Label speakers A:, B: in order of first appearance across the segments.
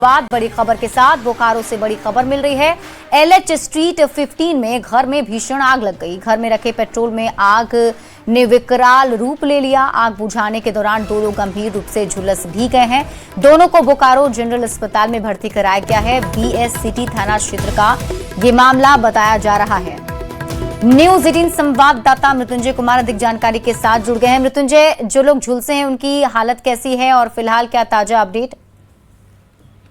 A: बाद बड़ी खबर के साथ बोकारो से बड़ी खबर मिल रही है। LH स्ट्रीट 15 में घर में भीषण आग लग गई। घर में रखे पेट्रोल में आग ने विकराल रूप ले लिया। आग बुझाने के दौरान दो लोग गंभीर रूप से झुलस भी गए हैं। दोनों को बोकारो जनरल अस्पताल में भर्ती कराया गया है। BS सिटी थाना क्षेत्र का ये मामला बताया जा रहा है। न्यूज 18 संवाददाता मृत्युंजय कुमार अधिक जानकारी के साथ जुड़ गए हैं। मृत्युंजय, जो लोग झुलसे हैं उनकी हालत कैसी है और फिलहाल क्या ताजा अपडेट?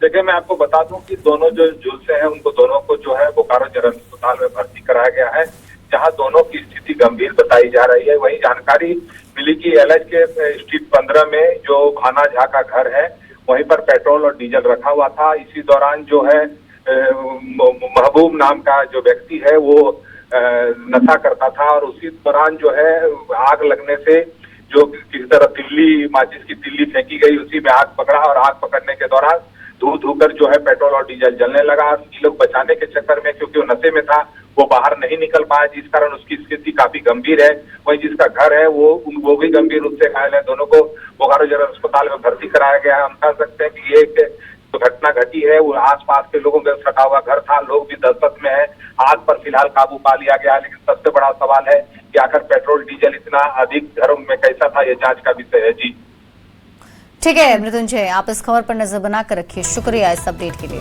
B: देखिए, मैं आपको बता दूं कि दोनों जो झुलसे हैं उनको दोनों को जो है बोकारो जनरल अस्पताल में भर्ती कराया गया है, जहां दोनों की स्थिति गंभीर बताई जा रही है। वहीं जानकारी मिली कि LH के स्ट्रीट 15 में जो भाना झा का घर है, वहीं पर पेट्रोल और डीजल रखा हुआ था। इसी दौरान जो है महबूब नाम का जो व्यक्ति है वो नशा करता था और उसी दौरान जो है आग लगने से जो किसी तरह तिल्ली, माचिस की तिल्ली फेंकी गई, उसी में आग पकड़ा और आग पकड़ने के दौरान धू कर जो है पेट्रोल और डीजल जलने लगा। ये लोग बचाने के चक्कर में, क्योंकि वो नशे में था, वो बाहर नहीं निकल पाया, जिस कारण उसकी स्थिति काफी गंभीर है। वहीं जिसका घर है वो भी गंभीर रूप से घायल है। दोनों को बोकारो जनरल अस्पताल में भर्ती कराया गया है। हम कह सकते हैं कि ये एक जो घटना घटी है वो आसपास के लोगों का सटा हुआ घर था, लोग भी दहशत में है। आग पर फिलहाल काबू पा लिया गया, लेकिन सबसे बड़ा सवाल है कि आखिर पेट्रोल डीजल इतना अधिक घरों में कैसा था, ये जांच का विषय है। जी
A: ठीक है मृत्युंजय, आप इस खबर पर नजर बनाकर रखिए। शुक्रिया इस अपडेट के लिए।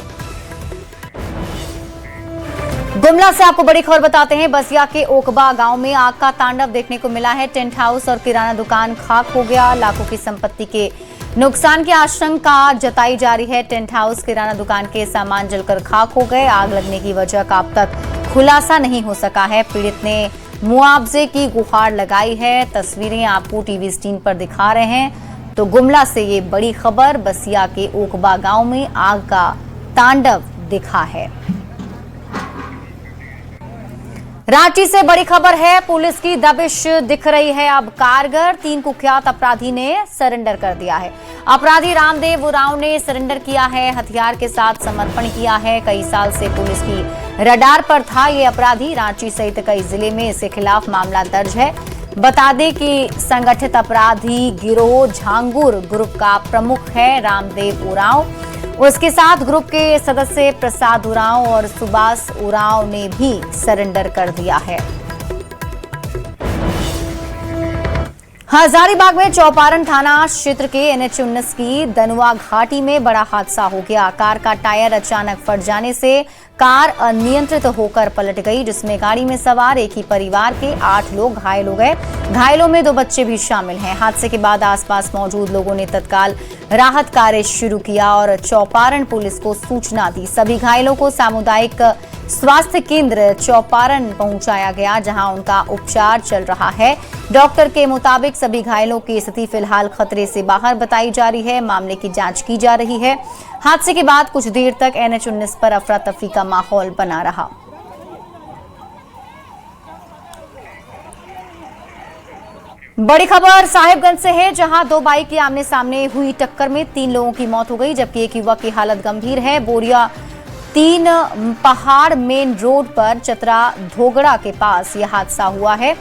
A: गुमला से आपको बड़ी खबर बताते हैं। बसिया के ओकबा गांव में आग का तांडव देखने को मिला है। टेंट हाउस और किराना दुकान खाक हो गया। लाखों की संपत्ति के नुकसान की आशंका जताई जा रही है। टेंट हाउस, किराना दुकान के सामान जलकर खाक हो गए। आग लगने की वजह का अब तक खुलासा नहीं हो सका है। पीड़ित ने मुआवजे की गुहार लगाई है। तस्वीरें आपको टीवी स्क्रीन पर दिखा रहे हैं। तो गुमला से ये बड़ी खबर, बसिया के ओकबा गांव में आग का तांडव दिखा है। रांची से बड़ी खबर है। पुलिस की दबिश दिख रही है अब कारगर। 3 कुख्यात अपराधी ने सरेंडर कर दिया है। अपराधी रामदेव उरांव ने सरेंडर किया है, हथियार के साथ समर्पण किया है। कई साल से पुलिस की रडार पर था ये अपराधी। रांची सहित कई जिले में इसके खिलाफ मामला दर्ज है। बता दें कि संगठित अपराधी गिरोह झांगुर ग्रुप का प्रमुख है रामदेव उरांव। उसके साथ ग्रुप के सदस्य प्रसाद उरांव और सुभाष उरांव ने भी सरेंडर कर दिया है। हजारीबाग में चौपारण थाना क्षेत्र के NH 19 की दनुआ घाटी में बड़ा हादसा हो गया। कार का टायर अचानक फट जाने से कार अनियंत्रित होकर पलट गई, जिसमें गाड़ी में सवार एक ही परिवार के 8 लोग घायल हो गए। घायलों में 2 बच्चे भी शामिल हैं। हादसे के बाद आसपास मौजूद लोगों ने तत्काल राहत कार्य शुरू किया और चौपारण पुलिस को सूचना दी। सभी घायलों को सामुदायिक स्वास्थ्य केंद्र चौपारण पहुंचाया गया, जहां उनका उपचार चल रहा है। डॉक्टर के मुताबिक सभी घायलों की स्थिति फिलहाल खतरे से बाहर बताई जा रही है। मामले की जांच की जा रही है। हादसे के बाद कुछ देर तक NH 19 पर अफरा तफरी का माहौल बना रहा। बड़ी खबर साहिबगंज से है, जहां 2 बाइक की आमने सामने हुई टक्कर में 3 लोगों की मौत हो गई, जबकि एक युवक की हालत गंभीर है। बोरिया 3 पहाड़ मेन रोड पर चतरा धोगड़ा के पास यह हादसा हुआ है।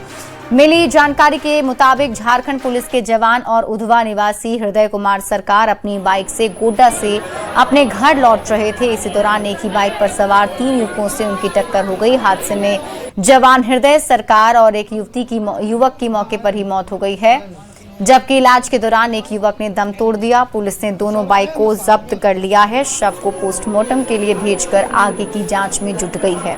A: मिली जानकारी के मुताबिक झारखंड पुलिस के जवान और उधवा निवासी हृदय कुमार सरकार अपनी बाइक से गोड्डा से अपने घर लौट रहे थे। इसी दौरान एक ही बाइक पर सवार 3 युवकों से उनकी टक्कर हो गई। हादसे में जवान हृदय सरकार और एक युवक की मौके पर ही मौत हो गई है, जबकि इलाज के दौरान एक युवक ने दम तोड़ दिया। पुलिस ने दोनों बाइक को जब्त कर लिया है। शव को पोस्टमार्टम के लिए भेजकर आगे की जांच में जुट गई है।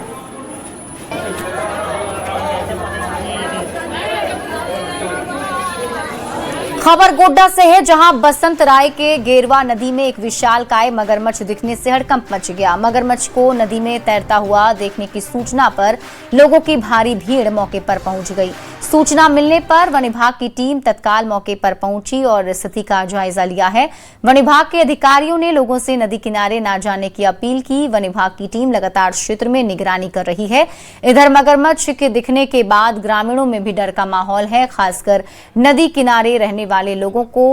A: खबर गोड्डा से है, जहां बसंत राय के गेरवा नदी में एक विशालकाय मगरमच्छ दिखने से हड़कंप मच गया। मगरमच्छ को नदी में तैरता हुआ देखने की सूचना पर लोगों की भारी भीड़ मौके पर पहुंच गई। सूचना मिलने पर वन विभाग की टीम तत्काल मौके पर पहुंची और स्थिति का जायजा लिया है। वन विभाग के अधिकारियों ने लोगों से नदी किनारे न जाने की अपील की। वन विभाग की टीम लगातार क्षेत्र में निगरानी कर रही है। इधर मगरमच्छ के दिखने के बाद ग्रामीणों में भी डर का माहौल है। खासकर नदी किनारे रहने वाले लोगों को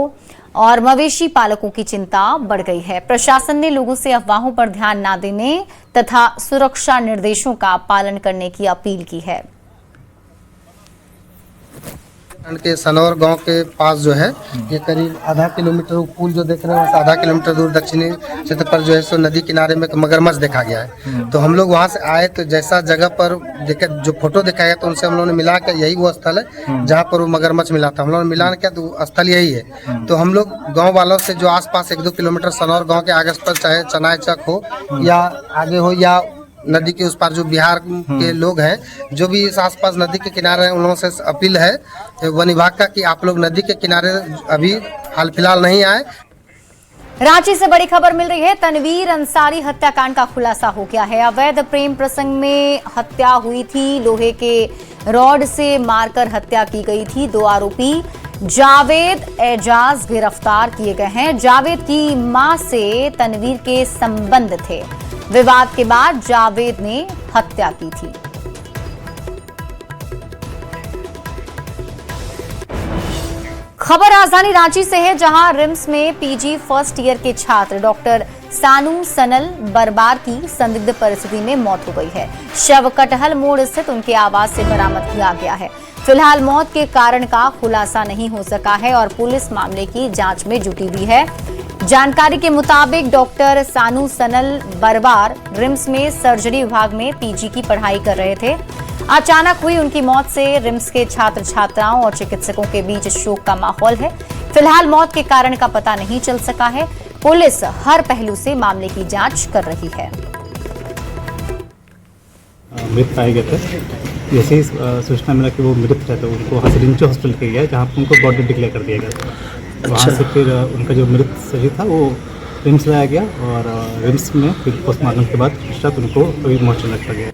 A: और मवेशी पालकों की चिंता बढ़ गई है। प्रशासन ने लोगों से अफवाहों पर ध्यान न देने तथा सुरक्षा निर्देशों का पालन करने की अपील की है।
C: के सनौर गांव के पास जो है ये करीब आधा किलोमीटर पुल जो देख रहे हैं आधा किलोमीटर दूर दक्षिणी क्षेत्र पर जो है सो नदी किनारे में एक मगरमच्छ देखा गया है। तो हम लोग वहां से आए तो जैसा जगह पर देखे जो फोटो दिखाया तो उनसे हम लोगों ने मिला के यही वो स्थल है जहाँ पर वो मगरमच्छ मिला था। हम लोगों ने मिलान किया तो स्थल यही है। तो हम लोग गाँव वालों से जो आसपास 1-2 किलोमीटर सनौर गाँव के आगे पर चाहे चनाई चक हो या आगे हो या नदी के उस पार जो बिहार के लोग हैं जो भी इस आसपास नदी के किनारे हैं उन लोगों से अपील है वन विभाग का कि आप लोग नदी के किनारे अभी हाल फिलहाल नहीं आए।
A: रांची से बड़ी खबर मिल रही है। तनवीर अंसारी हत्याकांड का खुलासा हो गया है। अवैध प्रेम प्रसंग में हत्या हुई थी। लोहे के रॉड से मारकर हत्या की गई थी। 2 आरोपी जावेद एजाज गिरफ्तार किए गए हैं। जावेद की मां से तनवीर के संबंध थे। विवाद के बाद जावेद ने हत्या की थी। खबर राजधानी रांची से है, जहां रिम्स में पीजी फर्स्ट ईयर के छात्र डॉक्टर सानू सनल बरबार की संदिग्ध परिस्थिति में मौत हो गई है। शव कटहल मोड़ स्थित उनके आवास से बरामद किया गया है। फिलहाल मौत के कारण का खुलासा नहीं हो सका है और पुलिस मामले की जांच में जुटी हुई है। जानकारी के मुताबिक डॉक्टर सानू सनल बरबार रिम्स में सर्जरी विभाग में पीजी की पढ़ाई कर रहे थे। अचानक हुई उनकी मौत से रिम्स के छात्र छात्राओं और चिकित्सकों के बीच शोक का माहौल है। फिलहाल मौत के कारण का पता नहीं चल सका है। पुलिस हर पहलू से मामले की जांच कर रही है।
D: मृत पाए गए थे। जैसे ही सूचना मिला कि वो मृत थे तो उनको हसरिंचो हॉस्पिटल के गया जहाँ पर उनको बॉडी डिक्लेयर कर दिया गया था। वहाँ से फिर उनका जो मृत शरीर था वो रिम्स लाया गया और रिम्स में फिर पोस्टमार्टम के बाद पश्चात उनको अभी मोर्चरी रखा गया।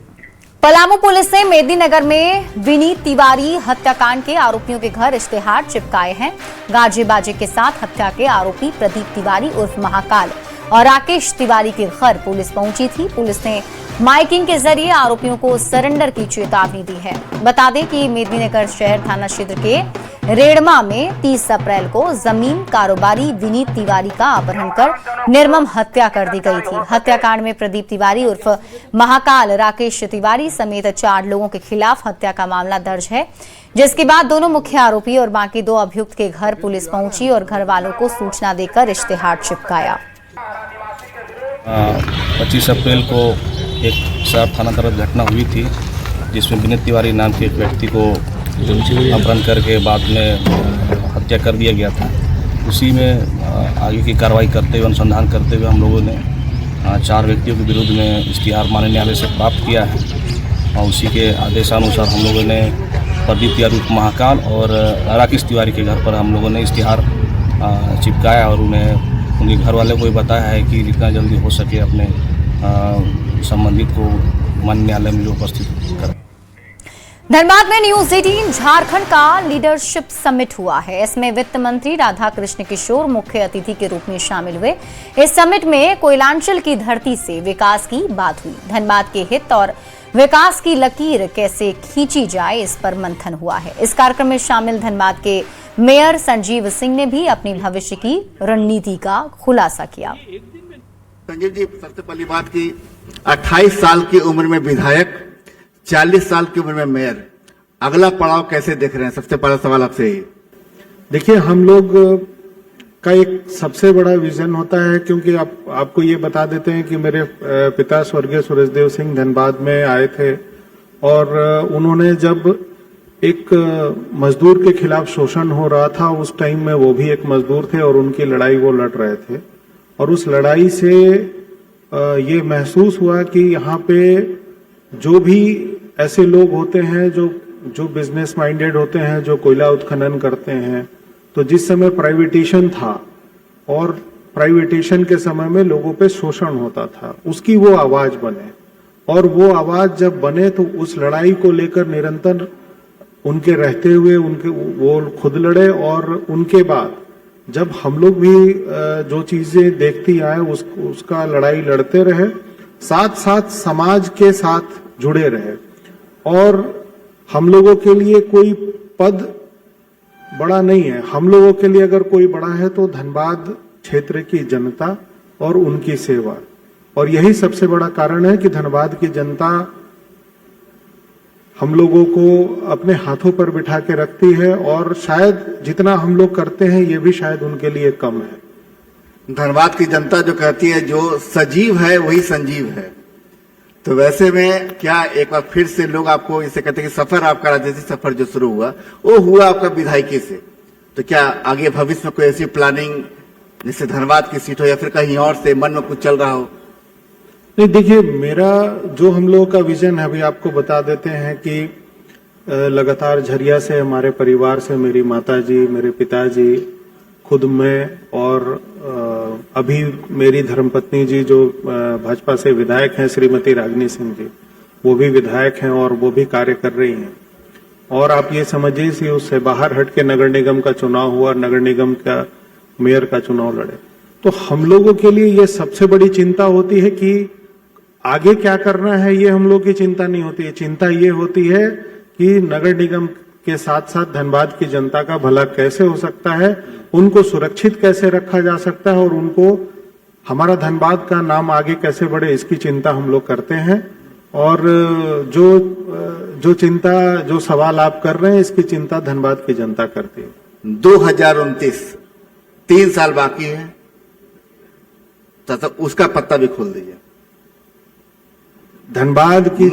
A: पलामू पुलिस ने मेदिनीनगर में विनीत तिवारी हत्याकांड के आरोपियों के घर इश्तेहार चिपकाए हैं। गाजे बाजे के साथ हत्या के आरोपी प्रदीप तिवारी उर्फ महाकाल और राकेश तिवारी के घर पुलिस पहुंची थी। पुलिस ने माइकिंग के जरिए आरोपियों को सरेंडर की चेतावनी दी है। बता दें कि मेदिनीनगर शहर थाना क्षेत्र के रेड़मा में 30 अप्रैल को जमीन कारोबारी विनीत तिवारी का अपहरण कर निर्मम हत्या कर दी गई थी। हत्याकांड में प्रदीप तिवारी उर्फ महाकाल, राकेश तिवारी समेत 4 लोगों के खिलाफ हत्या का मामला दर्ज है, जिसके बाद दोनों मुख्य आरोपी और बाकी 2 अभियुक्त के घर पुलिस पहुंची और घर वालों को सूचना देकर इश्तेहार चिपकाया।
E: 25 अप्रैल को एक शहर थाना तरफ घटना हुई थी जिसमें विनीत तिवारी नाम के एक व्यक्ति को अपहरण करके बाद में हत्या कर दिया गया था। उसी में आगे की कार्रवाई करते हुए अनुसंधान करते हुए हम लोगों ने 4 व्यक्तियों के विरुद्ध में इश्तिहार माननीय न्यायालय से प्राप्त किया है और उसी के आदेशानुसार हम लोगों ने प्रदीप तिवारी महाकाल और राकेश तिवारी के घर पर हम लोगों ने इश्तिहार चिपकाया और उन्हें उनके घर वाले को भी बताया है कि जितना जल्दी हो सके अपने संबंधित को माननीय न्यायालय में उपस्थित करें।
A: धनबाद में न्यूज 18 झारखंड का लीडरशिप समिट हुआ है। इसमें वित्त मंत्री राधा कृष्ण किशोर मुख्य अतिथि के रूप में शामिल हुए। इस समिट में कोयलांचल की धरती से विकास की बात हुई। धनबाद के हित और विकास की लकीर कैसे खींची जाए, इस पर मंथन हुआ है। इस कार्यक्रम में शामिल धनबाद के मेयर संजीव सिंह ने भी अपनी भविष्य की रणनीति का खुलासा किया।
F: संजीव जी, सबसे पहली बात की 28 साल की उम्र में विधायक, 40 साल की उम्र में मेयर, अगला पड़ाव कैसे देख रहे हैं? सबसे पहला सवाल आपसे ही।
G: देखिए, हम लोग का एक सबसे बड़ा विजन होता है, क्योंकि आपको ये बता देते हैं कि मेरे पिता स्वर्गीय सूरजदेव सिंह धनबाद में आए थे और उन्होंने जब एक मजदूर के खिलाफ शोषण हो रहा था उस टाइम में वो भी एक मजदूर थे और उनकी लड़ाई वो लड़ रहे थे और उस लड़ाई से ये महसूस हुआ कि यहाँ पे जो भी ऐसे लोग होते हैं जो बिजनेस माइंडेड होते हैं, जो कोयला उत्खनन करते हैं, तो जिस समय प्राइवेटेशन था और प्राइवेटेशन के समय में लोगों पे शोषण होता था, उसकी वो आवाज बने और वो आवाज जब बने तो उस लड़ाई को लेकर निरंतर उनके रहते हुए वो खुद लड़े और उनके बाद जब हम लोग भी जो चीजें देखती आए उसका लड़ाई लड़ते रहे, साथ साथ समाज के साथ जुड़े रहे। और हम लोगों के लिए कोई पद बड़ा नहीं है, हम लोगों के लिए अगर कोई बड़ा है तो धनबाद क्षेत्र की जनता और उनकी सेवा। और यही सबसे बड़ा कारण है कि धनबाद की जनता हम लोगों को अपने हाथों पर बिठा के रखती है, और शायद जितना हम लोग करते हैं ये भी शायद उनके लिए कम है।
F: धनबाद की जनता जो कहती है जो सजीव है वही संजीव है, तो वैसे में क्या एक बार फिर से लोग आपको इसे कहते हैं कि सफर आपका राजनीतिक सफर जो शुरू हुआ वो हुआ आपका विधायकी से, तो क्या आगे भविष्य में कोई ऐसी प्लानिंग जिससे धनबाद की सीट हो या फिर कहीं और से मन में कुछ चल रहा हो?
G: नहीं, देखिए, मेरा जो हम लोगों का विजन है अभी आपको बता देते हैं कि लगातार झरिया से हमारे परिवार से मेरी माताजी, मेरे पिताजी, खुद मैं और अभी मेरी धर्मपत्नी जी जो भाजपा से विधायक हैं श्रीमती रागिनी सिंह जी, वो भी विधायक हैं और वो भी कार्य कर रही हैं। और आप ये समझिए कि उससे बाहर हट के नगर निगम का चुनाव हुआ, नगर निगम का मेयर का चुनाव लड़े, तो हम लोगों के लिए ये सबसे बड़ी चिंता होती है कि आगे क्या करना है। ये हम लोग की चिंता नहीं होती है, चिंता ये होती है कि नगर निगम के साथ साथ धनबाद की जनता का भला कैसे हो सकता है, उनको सुरक्षित कैसे रखा जा सकता है और उनको हमारा धनबाद का नाम आगे कैसे बढ़े, इसकी चिंता हम लोग करते हैं। और जो चिंता, जो सवाल आप कर रहे हैं, इसकी चिंता धनबाद की जनता करती है।
F: 2029 3 साल बाकी है, तो उसका पत्ता भी खोल दीजिए।
G: धनबाद की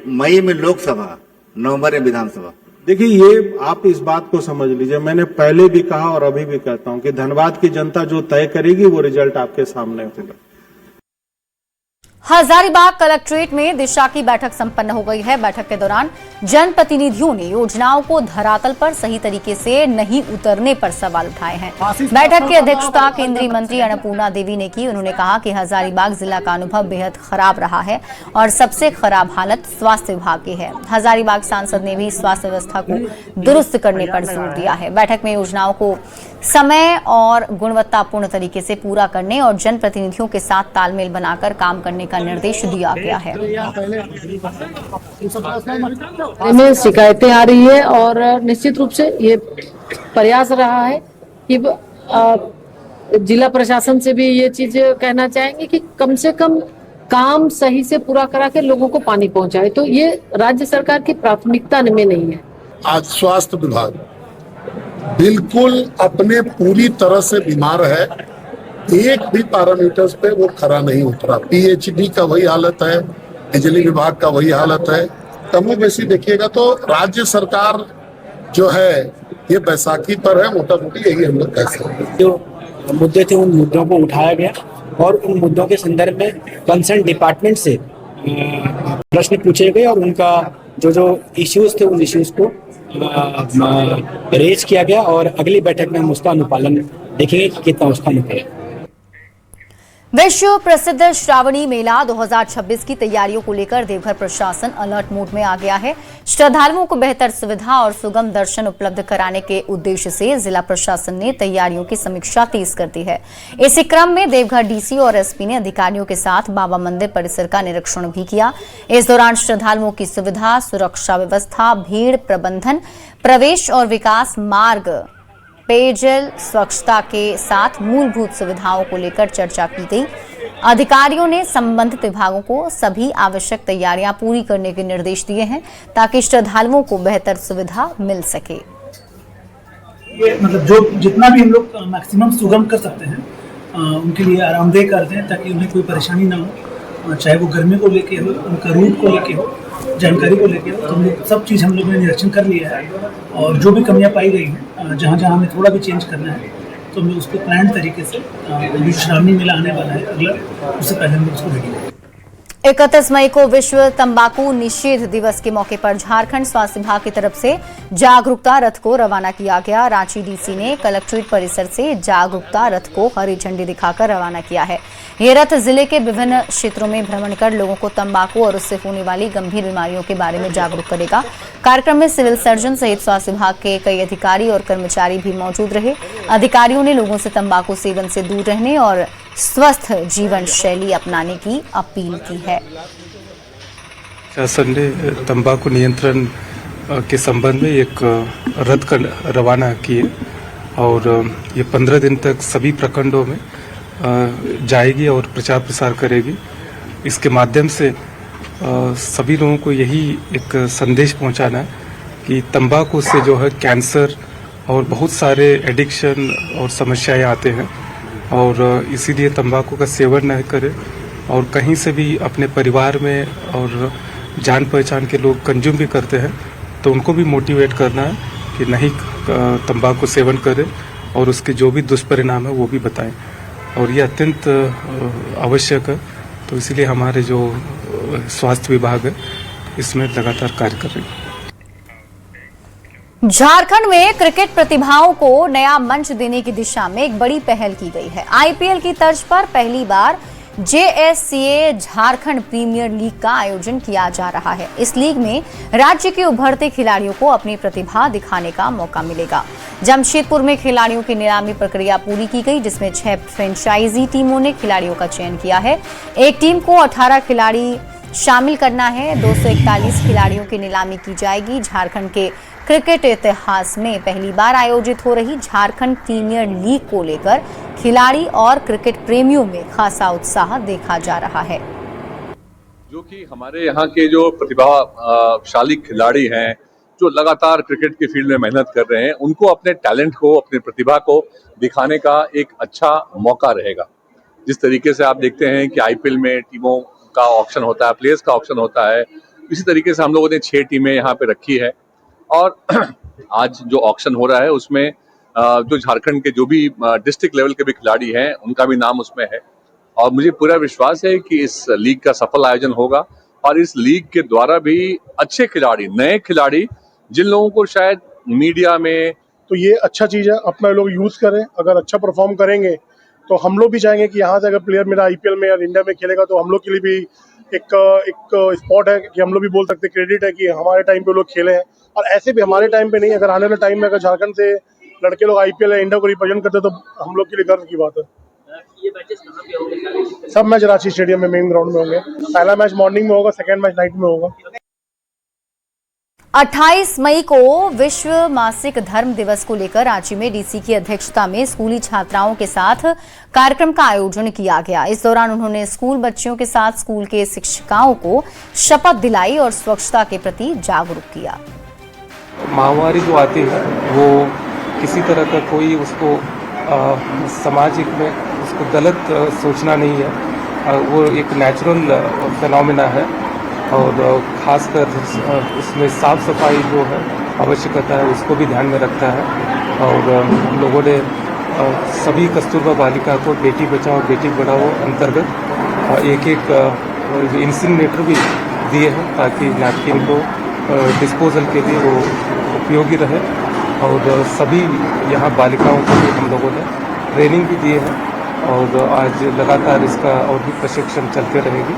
F: मई में लोकसभा, नवंबर में विधानसभा।
G: देखिए, ये आप इस बात को समझ लीजिए, मैंने पहले भी कहा और अभी भी कहता हूं कि धनबाद की जनता जो तय करेगी वो रिजल्ट आपके सामने होगा।
A: हजारीबाग कलेक्ट्रेट में दिशा की बैठक संपन्न हो गई है। बैठक के दौरान जनप्रतिनिधियों ने योजनाओं को धरातल पर सही तरीके से नहीं उतरने पर सवाल उठाए हैं। बैठक की अध्यक्षता केंद्रीय मंत्री अन्नपूर्णा देवी ने की। उन्होंने कहा कि हजारीबाग जिला का अनुभव बेहद खराब रहा है और सबसे खराब हालत स्वास्थ्य विभाग की है। हजारीबाग सांसद ने भी स्वास्थ्य व्यवस्था को दुरुस्त करने पर जोर दिया है। बैठक में योजनाओं को समय और गुणवत्तापूर्ण तरीके से पूरा करने और जनप्रतिनिधियों के साथ तालमेल बनाकर काम करने का निर्देश दिया गया है।
H: में शिकायतें आ रही है और निश्चित रूप से ये प्रयास रहा है कि जिला प्रशासन से भी ये चीज कहना चाहेंगे कि कम से कम काम सही से पूरा करा के लोगों को पानी पहुंचाए, तो ये राज्य सरकार की प्राथमिकता में नहीं है।
I: आज स्वास्थ्य विभाग बिल्कुल अपने पूरी तरह से बीमार है, एक भी पैरामीटर्स पे वो खरा नहीं उतरा। पीएचडी का वही हालत है, बिजली विभाग का वही हालत है। कमो बेसी देखिएगा तो राज्य सरकार जो है ये बैसाखी पर है, मोटा मोटी यही हम लोग कह सकते हैं।
J: जो मुद्दे थे उन मुद्दों को उठाया गया और उन मुद्दों के संदर्भ में कंसर्न डिपार्टमेंट से प्रश्न पूछे गए और उनका जो इश्यूज थे उन इश्यूज को रेज किया गया और अगली बैठक में हम उसका अनुपालन देखेंगे कि कितना उसका अनुपालन।
A: विश्व प्रसिद्ध श्रावणी मेला 2026 की तैयारियों को लेकर देवघर प्रशासन अलर्ट मोड में आ गया है। श्रद्धालुओं को बेहतर सुविधा और सुगम दर्शन उपलब्ध कराने के उद्देश्य से जिला प्रशासन ने तैयारियों की समीक्षा तेज कर दी है। इसी क्रम में देवघर डीसी और एसपी ने अधिकारियों के साथ बाबा मंदिर परिसर का निरीक्षण भी किया। इस दौरान श्रद्धालुओं की सुविधा, सुरक्षा व्यवस्था, भीड़ प्रबंधन, प्रवेश और विकास मार्ग, पेयजल, स्वच्छता के साथ मूलभूत सुविधाओं को लेकर चर्चा की गई। अधिकारियों ने संबंधित विभागों को सभी आवश्यक तैयारियां पूरी करने के निर्देश दिए हैं ताकि श्रद्धालुओं को बेहतर सुविधा मिल सके।
K: ये मतलब जो जितना भी हम लोग मैक्सिमम सुगम कर सकते हैं उनके लिए आरामदेह करते हैं ताकि उन्हें कोई परेशानी ना हो, चाहे वो गर्मी को लेके हो, उनका रूट को लेके हो, जानकारी को लेके हो। तो हम लोग सब चीज़ हम लोगों ने निरीक्षण कर लिया है और जो भी कमियां पाई गई हैं, जहाँ जहाँ हमें थोड़ा भी चेंज करना है तो हम लोग उसको प्लान तरीके से जो श्रावणी मेला आने वाला है अगला, उससे पहले हम लोग उसको रेडी करें।
A: 31 मई को विश्व तंबाकू निषेध दिवस के मौके पर झारखंड स्वास्थ्य विभाग की तरफ से जागरूकता रथ को रवाना किया गया। रांची डीसी ने कलेक्ट्रेट परिसर से जागरूकता रथ को हरी झंडी दिखाकर रवाना किया है। यह रथ जिले के विभिन्न क्षेत्रों में भ्रमण कर लोगों को तंबाकू और उससे होने वाली गंभीर बीमारियों के बारे में जागरूक करेगा। कार्यक्रम में सिविल सर्जन सहित स्वास्थ्य विभाग के कई अधिकारी और कर्मचारी भी मौजूद रहे। अधिकारियों ने लोगों से तंबाकू सेवन से दूर रहने और स्वस्थ जीवन शैली अपनाने की अपील की है।
L: शासन ने तंबाकू नियंत्रण के संबंध में एक रथ का रवाना किए और ये 15 दिन तक सभी प्रखंडों में जाएगी और प्रचार प्रसार करेगी। इसके माध्यम से सभी लोगों को यही एक संदेश पहुंचाना है कि तंबाकू से जो है कैंसर और बहुत सारे एडिक्शन और समस्याएं आते हैं, और इसीलिए तंबाकू का सेवन न करें। और कहीं से भी अपने परिवार में और जान पहचान के लोग कंज्यूम भी करते हैं तो उनको भी मोटिवेट करना है कि नहीं तंबाकू सेवन करें, और उसके जो भी दुष्परिणाम है वो भी बताएं। और ये अत्यंत आवश्यक है, तो इसलिए हमारे जो स्वास्थ्य विभाग है इसमें लगातार कार्य कर रही है।
A: झारखंड में क्रिकेट प्रतिभाओं को नया मंच देने की दिशा में एक बड़ी पहल की गई है। आईपीएल की तर्ज पर पहली बार जेएससीए झारखंड प्रीमियर लीग का आयोजन किया जा रहा है। इस लीग में राज्य के उभरते खिलाड़ियों को अपनी प्रतिभा दिखाने का मौका मिलेगा। जमशेदपुर में खिलाड़ियों की नीलामी प्रक्रिया पूरी की गई, जिसमें 6 फ्रेंचाइजी टीमों ने खिलाड़ियों का चयन किया है। एक टीम को 18 खिलाड़ी शामिल करना है। 241 खिलाड़ियों की नीलामी की जाएगी। झारखंड के क्रिकेट इतिहास में पहली बार आयोजित हो रही झारखंड प्रीमियर लीग को लेकर खिलाड़ी और क्रिकेट प्रेमियों में खासा उत्साह देखा जा रहा है।
M: जो कि हमारे यहाँ के जो प्रतिभाशाली खिलाड़ी हैं, जो लगातार क्रिकेट के फील्ड में मेहनत कर रहे हैं, उनको अपने टैलेंट को, अपनी प्रतिभा को दिखाने का एक अच्छा मौका रहेगा। जिस तरीके से आप देखते हैं कि आईपीएल में टीमों का ऑक्शन होता है, प्लेयर्स का ऑक्शन होता है, इसी तरीके से हम लोगों ने 6 टीमें यहाँ पे रखी है। और आज जो ऑक्शन हो रहा है उसमें जो झारखंड के जो भी डिस्ट्रिक्ट लेवल के भी खिलाड़ी हैं उनका भी नाम उसमें है। और मुझे पूरा विश्वास है कि इस लीग का सफल आयोजन होगा और इस लीग के द्वारा भी अच्छे खिलाड़ी, नए खिलाड़ी, जिन लोगों को शायद मीडिया में,
N: तो ये अच्छा चीज़ है, अपना लोग यूज़ करें। अगर अच्छा परफॉर्म करेंगे तो हम लोग भी चाहेंगे कि यहाँ से अगर प्लेयर मेरा आईपीएल में या इंडिया में खेलेगा तो हम लोग के लिए भी एक स्पॉट है कि हम लोग भी बोल सकते, क्रेडिट है कि हमारे टाइम पे लोग खेले हैं। और ऐसे भी हमारे टाइम पे नहीं, अगर आने वाले टाइम में अगर झारखंड से लड़के लोग आईपीएल या इंडिया को रिप्रेजेंट करते तो हम लोग के लिए गर्व की बात है।
O: ये मैचेस कहाँ पे होंगे?
N: सब मैच रांची स्टेडियम में मेन ग्राउंड में होंगे। पहला मैच मॉर्निंग में होगा, सेकेंड मैच नाइट में होगा।
A: 28 मई को विश्व मासिक धर्म दिवस को लेकर रांची में डीसी की अध्यक्षता में स्कूली छात्राओं के साथ कार्यक्रम का आयोजन किया गया। इस दौरान उन्होंने स्कूल बच्चियों के साथ स्कूल के शिक्षिकाओं को शपथ दिलाई और स्वच्छता के प्रति जागरूक किया।
L: महामारी जो आती है वो किसी तरह का कोई उसको सामाजिक में उसको गलत सोचना नहीं है, वो एक नेचुरल फिनोमेना है। और खासकर उसमें साफ सफाई जो है आवश्यकता है उसको भी ध्यान में रखता है। और हम लोगों ने सभी कस्तूरबा बालिका को बेटी बचाओ बेटी पढ़ाओ अंतर्गत एक इंसिनरेटर भी दिए हैं ताकि नैपकिन को डिस्पोजल के लिए वो उपयोगी रहे। और सभी यहाँ बालिकाओं को भी हम लोगों ने ट्रेनिंग भी दिए हैं और आज लगातार इसका और भी प्रशिक्षण चलते रहेगी।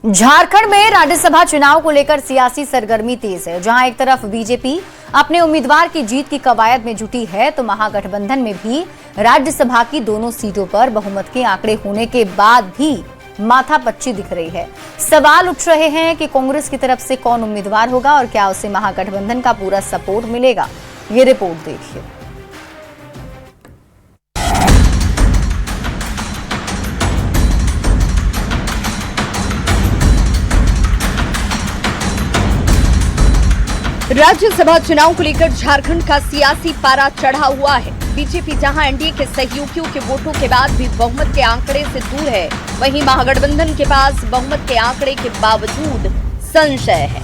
A: झारखंड में राज्यसभा चुनाव को लेकर सियासी सरगर्मी तेज है। जहां एक तरफ बीजेपी अपने उम्मीदवार की जीत की कवायद में जुटी है, तो महागठबंधन में भी राज्यसभा की दोनों सीटों पर बहुमत के आंकड़े होने के बाद भी माथापच्ची दिख रही है। सवाल उठ रहे हैं कि कांग्रेस की तरफ से कौन उम्मीदवार होगा और क्या उसे महागठबंधन का पूरा सपोर्ट मिलेगा। ये रिपोर्ट देखिए।
P: राज्यसभा चुनाव को लेकर झारखंड का सियासी पारा चढ़ा हुआ है। बीजेपी जहां एनडीए के सहयोगियों के वोटों के बाद भी बहुमत के आंकड़े से दूर है, वहीं महागठबंधन के पास बहुमत के आंकड़े के बावजूद संशय है।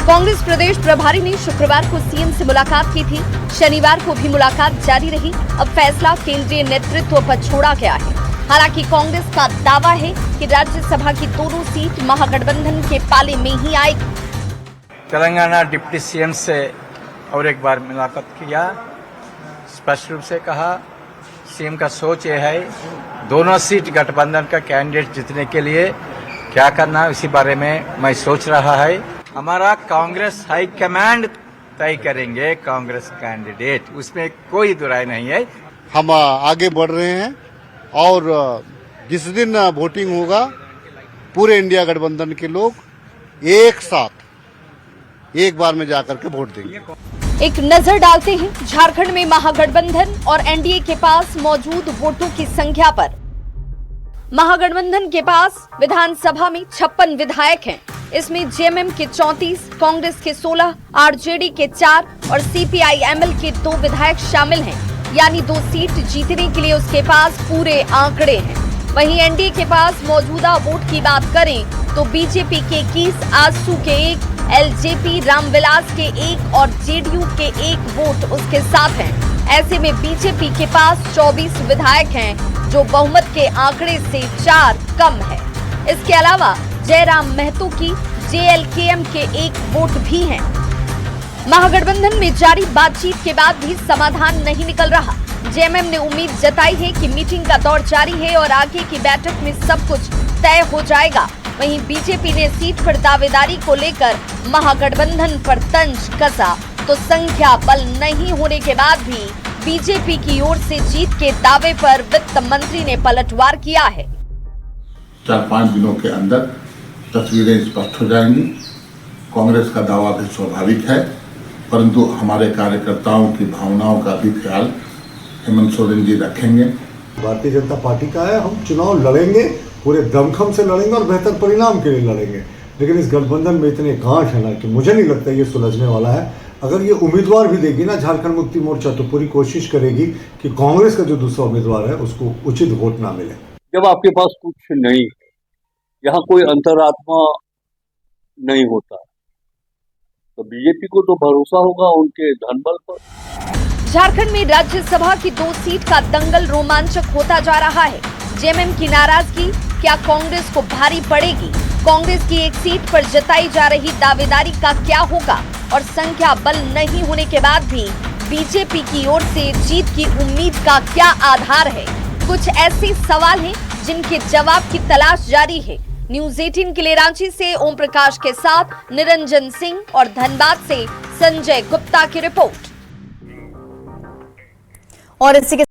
P: कांग्रेस प्रदेश प्रभारी ने शुक्रवार को सीएम से मुलाकात की थी। शनिवार को भी मुलाकात जारी रही। अब फैसला केंद्रीय नेतृत्व पर छोड़ा गया है। हालांकि कांग्रेस का दावा है कि राज्यसभा की दोनों सीट महागठबंधन के पाले में ही आएगी।
Q: तेलंगाना डिप्टी सीएम से और एक बार मुलाकात किया, स्पष्ट रूप से कहा सीएम का सोच ये है दोनों सीट गठबंधन का कैंडिडेट जीतने के लिए क्या करना है, इसी बारे में मैं सोच रहा है। हमारा कांग्रेस हाईकमांड तय करेंगे कांग्रेस कैंडिडेट, उसमें कोई दुराई नहीं है।
R: हम आगे बढ़ रहे हैं और जिस दिन वोटिंग होगा पूरे इंडिया गठबंधन के लोग एक साथ एक बार में जाकर के वोट देंगे।
P: एक नजर डालते हैं झारखंड में महागठबंधन और एनडीए के पास मौजूद वोटों की संख्या पर। महागठबंधन के पास विधानसभा में 56 विधायक हैं। इसमें जेएमएम के 34, कांग्रेस के 16, आरजेडी के 4 और सीपीआई-एमएल के 2 विधायक शामिल हैं। यानी 2 सीट जीतने के लिए उसके पास पूरे आंकड़े हैं। वहीं एनडीए के पास मौजूदा वोट की बात करें तो बीजेपी के 21, आजसू के 1, एलजेपी रामविलास के 1 और जेडीयू के 1 वोट उसके साथ हैं। ऐसे में बीजेपी के पास 24 विधायक हैं, जो बहुमत के आंकड़े से 4 कम है। इसके अलावा जयराम महतो की जेएलकेएम के 1 वोट भी हैं। महागठबंधन में जारी बातचीत के बाद भी समाधान नहीं निकल रहा। जेएमएम ने उम्मीद जताई है कि मीटिंग का दौर जारी है और आगे की बैठक में सब कुछ तय हो जाएगा। वहीं बीजेपी ने सीट पर दावेदारी को लेकर महागठबंधन पर तंज कसा, तो संख्या बल नहीं होने के बाद भी बीजेपी की ओर से जीत के दावे पर वित्त मंत्री ने पलटवार किया है।
S: 4-5 दिनों के अंदर तस्वीरें स्पष्ट हो जाएंगी। कांग्रेस का दावा भी स्वाभाविक है, परंतु हमारे कार्यकर्ताओं की भावनाओं का भी ख्याल हेमंत सोरेन जी रखेंगे।
T: भारतीय जनता पार्टी का है, हम चुनाव लड़ेंगे, पूरे दमखम से लड़ेंगे और बेहतर परिणाम के लिए लड़ेंगे। लेकिन इस गठबंधन में इतने गांठ है ना कि मुझे नहीं लगता ये सुलझने वाला है। अगर ये उम्मीदवार भी देगी ना झारखंड मुक्ति मोर्चा, तो पूरी कोशिश करेगी कि कांग्रेस का जो दूसरा उम्मीदवार है उसको उचित वोट ना मिले।
U: जब आपके पास कुछ नहीं, यहाँ कोई अंतरात्मा नहीं होता, तो बीजेपी को तो भरोसा होगा उनके धनबल पर।
P: झारखंड में राज्यसभा की 2 सीट का दंगल रोमांचक होता जा रहा है। जेएमएम की नाराजगी क्या कांग्रेस को भारी पड़ेगी? कांग्रेस की 1 सीट पर जताई जा रही दावेदारी का क्या होगा? और संख्या बल नहीं होने के बाद भी बीजेपी की ओर से जीत की उम्मीद का क्या आधार है? कुछ ऐसे सवाल हैं जिनके जवाब की तलाश जारी है। न्यूज़ 18 के लिए रांची से ओम प्रकाश के साथ निरंजन सिंह और धनबाद से संजय गुप्ता की रिपोर्ट।
A: और इसी के